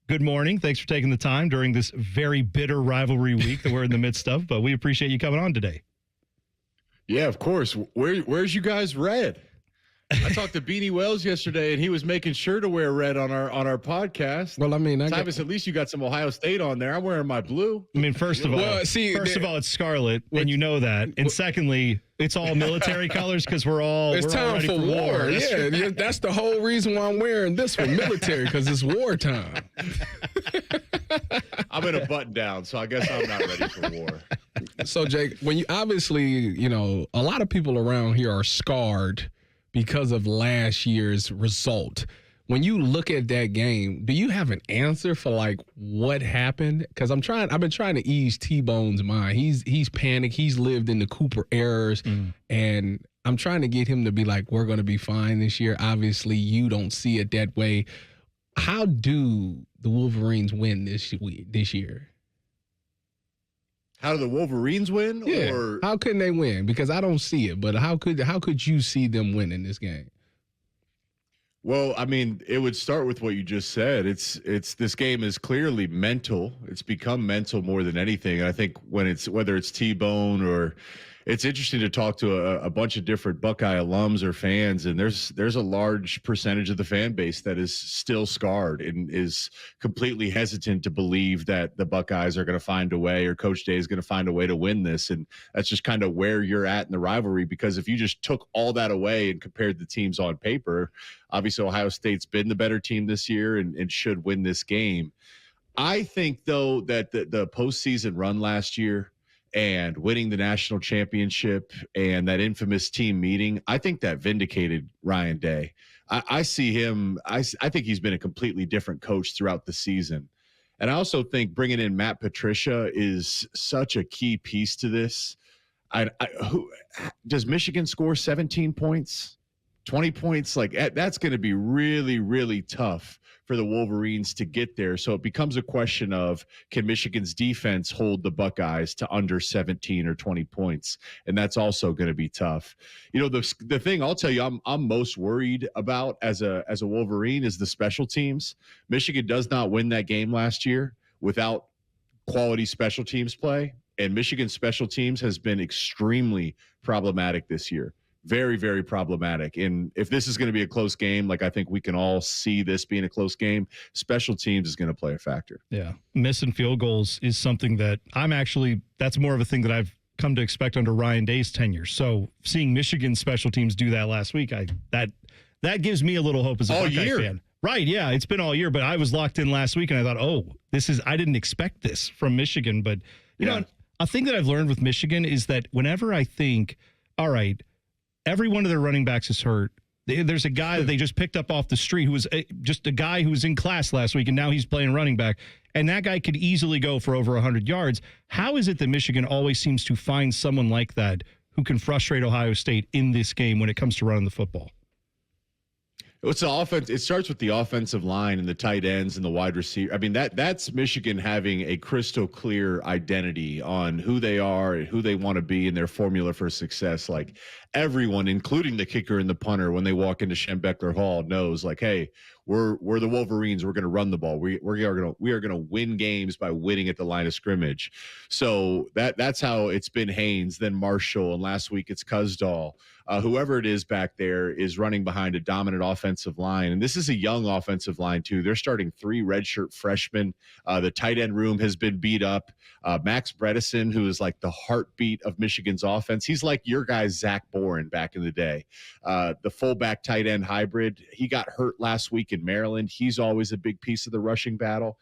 Good morning. Thanks for taking the time during this very bitter rivalry week that we're in the midst of, but we appreciate you coming on today. Yeah, of course. Where's you guys red? I talked to Beanie Wells yesterday, and he was making sure to wear red on our podcast. Well, I mean, Tyvis, at least you got some Ohio State on there. I'm wearing my blue. I mean, first of all, it's scarlet, and you know that. And secondly, it's all military colors because we're all time ready for war. Yeah, that's the whole reason why I'm wearing this one, military, because it's wartime. I'm in a button down, so I guess I'm not ready for war. So, Jake, when you obviously, a lot of people around here are scarred because of last year's result. When you look at that game, do you have an answer for like what happened? Because I've been trying to ease T-Bone's mind. He's panicked. He's lived in the Cooper errors, and I'm trying to get him to be like, we're going to be fine this year. Obviously, you don't see it that way. How do the Wolverines win this year? How do the Wolverines win? Yeah. Or how couldn't they win? Because I don't see it, but how could you see them win in this game? Well, I mean, it would start with what you just said. It's this game is clearly mental. It's become mental more than anything. And I think whether it's T-Bone or it's interesting to talk to a bunch of different Buckeye alums or fans, and there's a large percentage of the fan base that is still scarred and is completely hesitant to believe that the Buckeyes are going to find a way or Coach Day is going to find a way to win this. And that's just kind of where you're at in the rivalry, because if you just took all that away and compared the teams on paper, obviously Ohio State's been the better team this year and should win this game. I think, though, that the postseason run last year and winning the national championship and that infamous team meeting, I think that vindicated Ryan Day. I see him. I think he's been a completely different coach throughout the season. And I also think bringing in Matt Patricia is such a key piece to this. Does Michigan score 17 points, 20 points? Like, that's going to be really, really tough for the Wolverines to get there. So it becomes a question of, can Michigan's defense hold the Buckeyes to under 17 or 20 points? And that's also going to be tough. The thing I'll tell you I'm most worried about as a Wolverine is the special teams. Michigan does not win that game last year without quality special teams play. And Michigan's special teams has been extremely problematic this year. Very, very problematic. And if this is going to be a close game, like I think we can all see this being a close game, special teams is going to play a factor. Yeah. Missing field goals is something that that's more of a thing that I've come to expect under Ryan Day's tenure. So seeing Michigan special teams do that last week, that gives me a little hope as a Buckeye fan. Right, yeah, it's been all year, but I was locked in last week and I thought, I didn't expect this from Michigan. But, you know, a thing that I've learned with Michigan is that whenever I think, all right, every one of their running backs is hurt. There's a guy that they just picked up off the street who was just a guy who was in class last week, and now he's playing running back. And that guy could easily go for over 100 yards. How is it that Michigan always seems to find someone like that who can frustrate Ohio State in this game when it comes to running the football? It's the offense. It starts with the offensive line and the tight ends and the wide receiver. I mean, that's Michigan having a crystal clear identity on who they are and who they want to be and their formula for success. Like everyone, including the kicker and the punter, when they walk into Schembechler Hall, knows like, hey, we're the Wolverines. We're going to run the ball. We are going to win games by winning at the line of scrimmage. So that's how it's been Haynes, then Marshall, and last week it's Cusdahl. Whoever it is back there is running behind a dominant offensive line. And this is a young offensive line, too. They're starting 3 redshirt freshmen. The tight end room has been beat up. Max Bredesen, who is like the heartbeat of Michigan's offense, he's like your guy, Zach Boren, back in the day. The fullback tight end hybrid, he got hurt last week in Maryland. He's always a big piece of the rushing battle.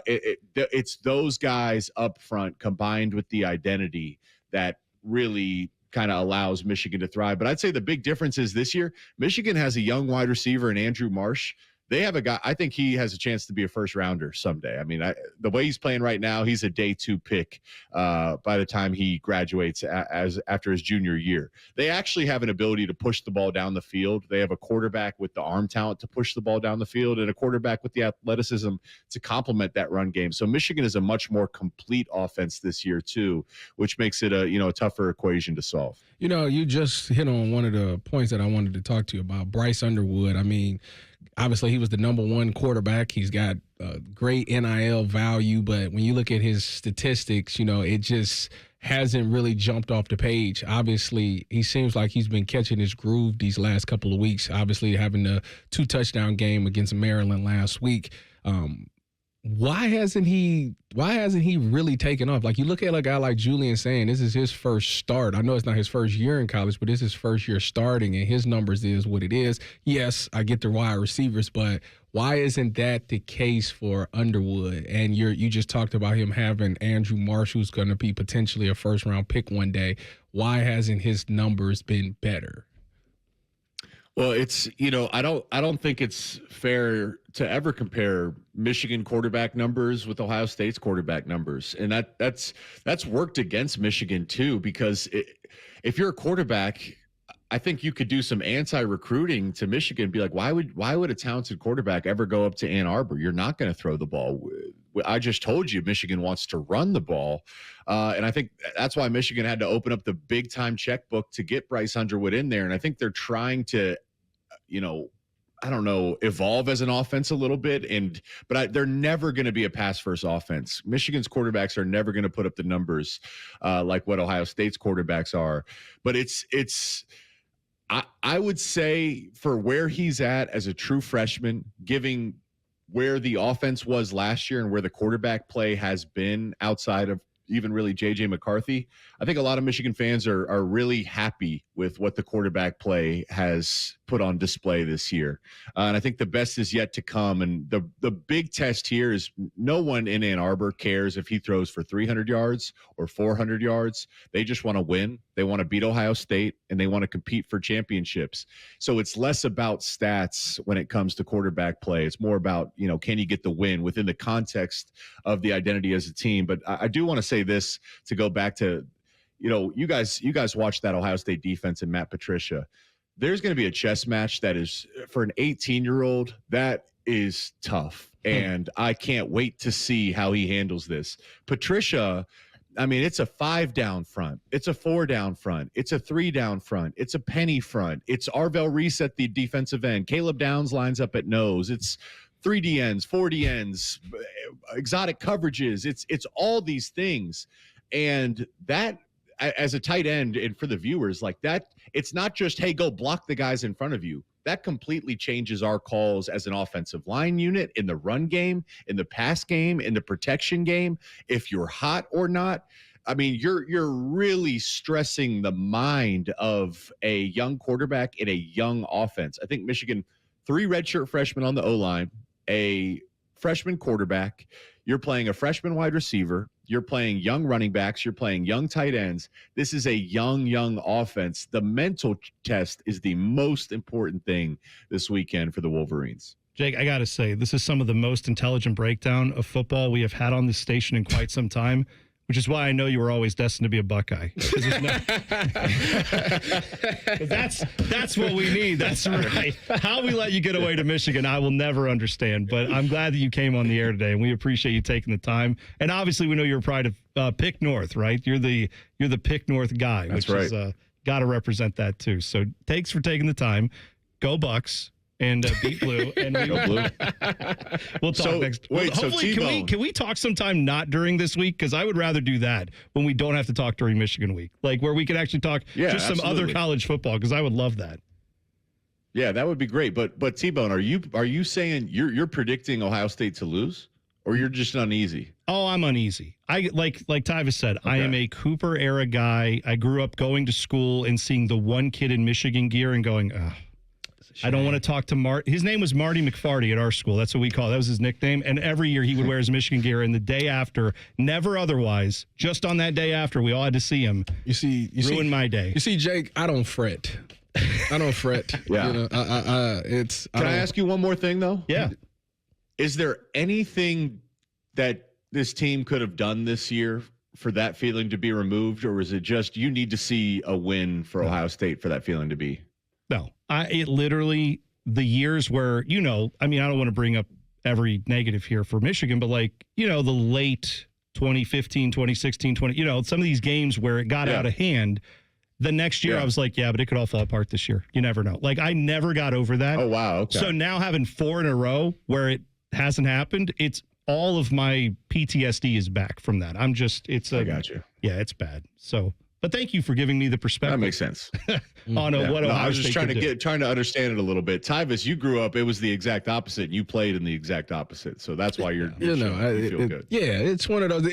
It's those guys up front combined with the identity that really kind of allows Michigan to thrive. But I'd say the big difference is this year, Michigan has a young wide receiver in Andrew Marsh. They have a guy, I think he has a chance to be a first rounder someday. I mean, the way he's playing right now, he's a day 2 pick by the time he graduates after his junior year. They actually have an ability to push the ball down the field. They have a quarterback with the arm talent to push the ball down the field and a quarterback with the athleticism to complement that run game. So Michigan is a much more complete offense this year too, which makes it a tougher equation to solve. You know, you just hit on one of the points that I wanted to talk to you about, Bryce Underwood. I mean, obviously, he was the number 1 quarterback. He's got great NIL value, but when you look at his statistics, it just hasn't really jumped off the page. Obviously, he seems like he's been catching his groove these last couple of weeks, obviously having the 2-touchdown game against Maryland last week. Why hasn't he really taken off? Like, you look at a guy like Julian saying this is his first start. I know it's not his first year in college, but this is his first year starting, and his numbers is what it is. Yes, I get the wide receivers, but why isn't that the case for Underwood? And you just talked about him having Andrew Marsh, who's going to be potentially a first-round pick one day. Why hasn't his numbers been better? Well, it's, I don't think it's fair to ever compare Michigan quarterback numbers with Ohio State's quarterback numbers. And that's worked against Michigan too, because if you're a quarterback, I think you could do some anti-recruiting to Michigan, be like, why would a talented quarterback ever go up to Ann Arbor? You're not going to throw the ball. I just told you Michigan wants to run the ball. And I think that's why Michigan had to open up the big time checkbook to get Bryce Underwood in there. And I think they're trying to, evolve as an offense a little bit. But they're never going to be a pass first offense. Michigan's quarterbacks are never going to put up the numbers like what Ohio State's quarterbacks are. But I would say for where he's at as a true freshman, giving where the offense was last year and where the quarterback play has been outside of even really J.J. McCarthy, I think a lot of Michigan fans are really happy with what the quarterback play has put on display this year. And I think the best is yet to come. And the big test here is no one in Ann Arbor cares if he throws for 300 yards or 400 yards. They just want to win. They want to beat Ohio State, and they want to compete for championships. So it's less about stats when it comes to quarterback play. It's more about, can you get the win within the context of the identity as a team. But I do want to say this to go back to, you guys watch that Ohio State defense and Matt Patricia. There's going to be a chess match that is, for an 18-year-old, that is tough. And I can't wait to see how he handles this. Patricia, I mean, it's a 5 down front. It's a 4 down front. It's a 3 down front. It's a penny front. It's Arvell Reese at the defensive end. Caleb Downs lines up at nose. It's 3 DNs, 4 DNs, exotic coverages. It's all these things. And that, as a tight end, and for the viewers, like that, it's not just, hey, go block the guys in front of you. That completely changes our calls as an offensive line unit in the run game, in the pass game, in the protection game. If you're hot or not, I mean, you're really stressing the mind of a young quarterback in a young offense. I think Michigan, 3 redshirt freshmen on the O-line, a freshman quarterback. You're playing a freshman wide receiver. You're playing young running backs. You're playing young tight ends. This is a young offense. The mental test is the most important thing this weekend for the Wolverines. Jake, I got to say, this is some of the most intelligent breakdown of football we have had on this station in quite some time, which is why I know you were always destined to be a Buckeye. That's what we need. That's right. How we let you get away to Michigan, I will never understand. But I'm glad that you came on the air today, and we appreciate you taking the time. And obviously, we know you're a pride of Pick North, right? You're the Pick North guy. That's which right. Is got to represent that too. So thanks for taking the time. Go Bucks. And beat blue, and we Go blue. We'll talk next. Wait, so Hopefully, can we talk sometime not during this week? Because I would rather do that when we don't have to talk during Michigan week, like where we can actually talk some other college football. Because I would love that. Yeah, that would be great. But T-Bone, are you saying you're predicting Ohio State to lose, or you're just uneasy? Oh, I'm uneasy. I like Tyvis said, okay. I am a Cooper era guy. I grew up going to school and seeing the one kid in Michigan gear and going, ugh. I don't want to talk to his name was Marty McFarty at our school. That's what we call it. That was his nickname. And every year he would wear his Michigan gear. And the day after, never otherwise, just on that day after, we all had to see him. Ruin my day. You see, Jake, I don't fret. Yeah. Can I ask you one more thing, though? Yeah. Is there anything that this team could have done this year for that feeling to be removed? Or is it just you need to see a win for Ohio State for that feeling to be? No, it literally, the years where, I mean, I don't want to bring up every negative here for Michigan, but the late 2015, 2016, some of these games where it got out of hand, the next year I was like, but it could all fall apart this year. You never know. I never got over that. Oh, wow. Okay. So now having 4 in a row where hasn't happened, it's all of my PTSD is back from that. I got you. Yeah, it's bad. So, but thank you for giving me the perspective. That makes sense. On what I was just trying to understand it a little bit. Tyvis, you grew up, it was the exact opposite. And you played in the exact opposite. So that's why you feel good. Yeah, it's one of those.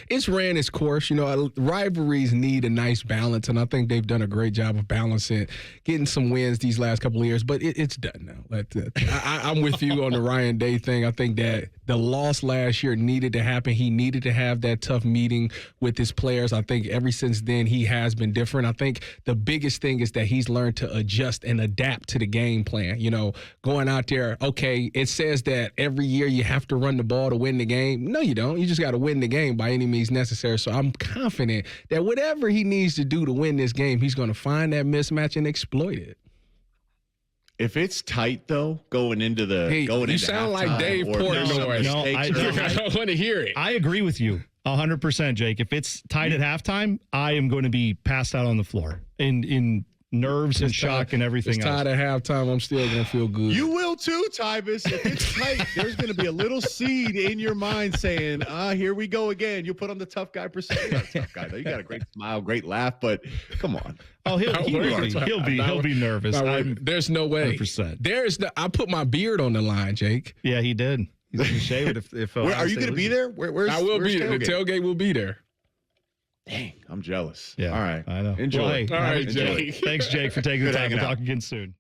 It's ran its course. Rivalries need a nice balance, and I think they've done a great job of balancing, getting some wins these last couple of years. But it's done now. I'm with you on the Ryan Day thing. I think that the loss last year needed to happen. He needed to have that tough meeting with his players. I think ever since then he has been different. I think the biggest thing is that he's learned to adjust and adapt to the game plan. Going out there, okay, it says that every year you have to run the ball to win the game. No, you don't. You just got to win the game by any means necessary. So I'm confident that whatever he needs to do to win this game, he's going to find that mismatch and exploit it. If it's tight though, going into you sound like Dave Portnoy. No, I don't want to hear it. I agree with you 100%, Jake. If it's tight at halftime, I am going to be passed out on the floor in nerves and shock and everything else. It's tied at halftime. I'm still going to feel good. You will too, Tyvis. If it's tight, there's going to be a little seed in your mind saying, here we go again. You'll put on the tough guy persona. Not tough guy, though. You got a great smile, great laugh, but come on. Oh, he'll be nervous. There's no way. 100%. I put my beard on the line, Jake. Yeah, he did. He's going to shave it if are you going to be there? I will be there. The tailgate will be there. Dang, I'm jealous. Yeah, all right. I know. Enjoy. Well, hey, all right, Jake. Thanks, Jake, for taking the time. We'll talk again soon.